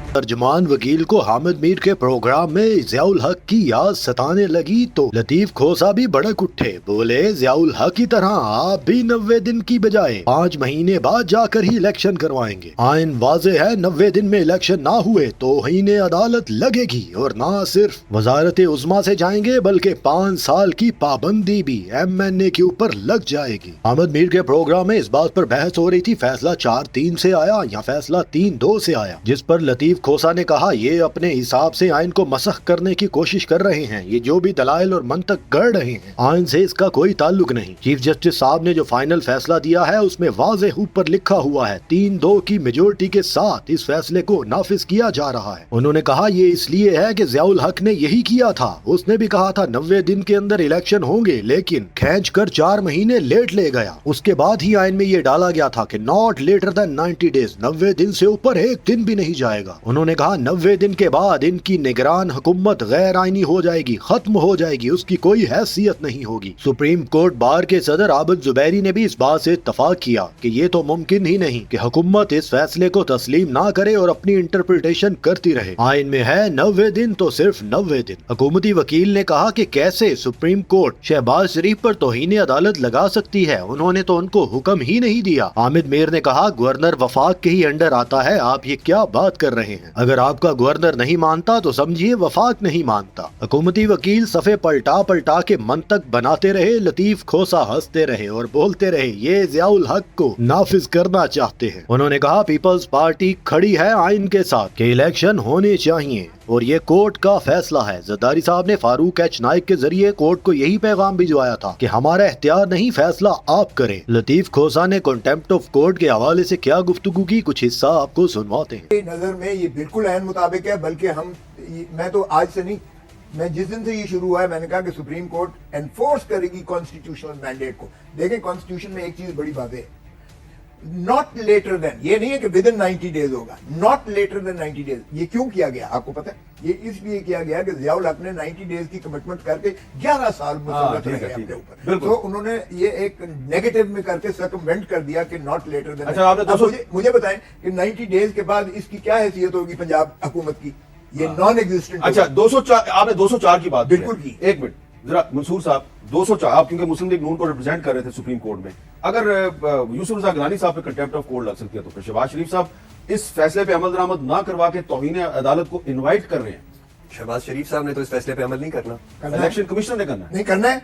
तर्जमान वकील को हामिद मीर के प्रोग्राम में ज़ियाउल हक की याद सताने लगी तो लतीफ खोसा भी भड़क उठे। बोले, ज़ियाउल हक की तरह आप भी 90 दिन की बजाय 5 महीने बाद जाकर ही इलेक्शन करवाएंगे। आइन वाज़े है, 90 दिन में इलेक्शन ना हुए तो तौहीन अदालत लगेगी और ना सिर्फ वजारत उज़्मा से जाएंगे बल्कि 5 साल की पाबंदी भी MNA के ऊपर लग जाएगी। हामिद मीर के प्रोग्राम में इस बात पर बहस हो रही थी, फैसला 4-3 से आया या फैसला 3-2 से आया, जिस पर लतीफ खोसा ने कहा ये अपने हिसाब से आइन को मसख करने की कोशिश कर रहे हैं। ये जो भी दलाइल और मंतक गढ़ रहे हैं आइन से इसका कोई ताल्लुक नहीं। चीफ जस्टिस साहब ने जो फाइनल फैसला दिया है उसमें वाज़ेह ऊपर लिखा हुआ है 3-2 की मेजोरिटी के साथ इस फैसले को नाफिज किया जा रहा है। उन्होंने कहा ये इसलिए है कि ज़ियाउल हक ने यही किया था। उसने भी कहा था 90 दिन के अंदर इलेक्शन होंगे, लेकिन खींच कर 4 महीने लेट ले गया। उसके बाद ही आइन में ये डाला गया था कि नॉट लेटर देन 90 डेज, 90 दिन से ऊपर एक दिन भी नहीं जाएगा। उन्होंने कहा 90 दिन के बाद इनकी निगरान हुकूमत गैर आईनी हो जाएगी, खत्म हो जाएगी, उसकी कोई हैसियत नहीं होगी। सुप्रीम कोर्ट बार के सदर आबिद जुबैरी ने भी इस बात से इत्तफाक किया कि ये तो मुमकिन ही नहीं कि हुकूमत इस फैसले को तस्लीम ना करे और अपनी इंटरप्रिटेशन करती रहे। आइन में है 90 दिन तो सिर्फ 90 दिन। हुकूमती वकील ने कहा कि कैसे सुप्रीम कोर्ट शहबाज शरीफ पर तौहीन अदालत लगा सकती है, उन्होंने तो उनको हुक्म ही नहीं दिया। हामिद मीर ने कहा गवर्नर वफाक के ही अंडर आता है, आप ये क्या बात कर रहे हैं? अगर आपका गवर्नर नहीं मानता तो समझिए वफाक नहीं मानता। हुकूमती वकील सफे पलटा पलटा के मंतक बनाते रहे। लतीफ खोसा हंसते रहे और बोलते रहे ये ज़ियाउल हक को नाफिज करना चाहते हैं। उन्होंने कहा पीपल्स पार्टी खड़ी है आइन के साथ कि इलेक्शन होने चाहिए और ये कोर्ट का फैसला है। जरदारी साहब ने फारूक एच नाइक के जरिए कोर्ट को यही पैगाम भिजवाया था कि हमारा इख्तियार नहीं, फैसला आप करें। लतीफ खोसा ने कंटेम्प्ट ऑफ कोर्ट के हवाले से क्या गुफ्तगू की, कुछ हिस्सा आपको सुनवाते हैं। नजर में ये बिल्कुल ऐन मुताबिक है, बल्कि मैं तो आज से नहीं, मैं जिस दिन से ये शुरू हुआ है मैंने कहा कि सुप्रीम कोर्ट एनफोर्स करेगी कॉन्स्टिट्यूशनल मैंडेट को। देखें कॉन्स्टिट्यूशन में एक चीज बड़ी बात है, नॉट लेटर देन, ये नहीं है कि विद इन 90 डेज होगा, नॉट लेटर देन 90 डेज। ये क्यों किया गया आपको पता है? ये इसलिए किया गया कि ज़ियाउल हक ने 90 डेज की कमिटमेंट करके 11 साल मुसल्लत रहे अपने ऊपर, तो उन्होंने ये एक नेगेटिव में करके सर्कमवेंट कर दिया कि नॉट लेटर देन। अच्छा, मुझे बताएं कि 90 डेज के बाद इसकी क्या हैसियत होगी पंजाब हुकूमत की? ये नॉन एग्जिस्टेंट। अच्छा 204, आपने 204 की बात बिल्कुल की। एक मिनट जरा मंसूर साहब, 204 आप क्योंकि मुस्लिम लीग नून को रिप्रेजेंट कर रहे थे सुप्रीम कोर्ट में, अगर यूसुफ रज़ा गिलानी साहब पे कंटेम्प्ट ऑफ कोर्ट लग सकती है तो फिर शहबाज शरीफ साहब इस फैसले पे अमल दरामद ना करवा के तौहीन अदालत को इनवाइट कर रहे हैं। शहबाज शरीफ साहब ने तो इस फैसले पे अमल नहीं करना, इलेक्शन कमिश्नर ने करना है। नहीं करना है।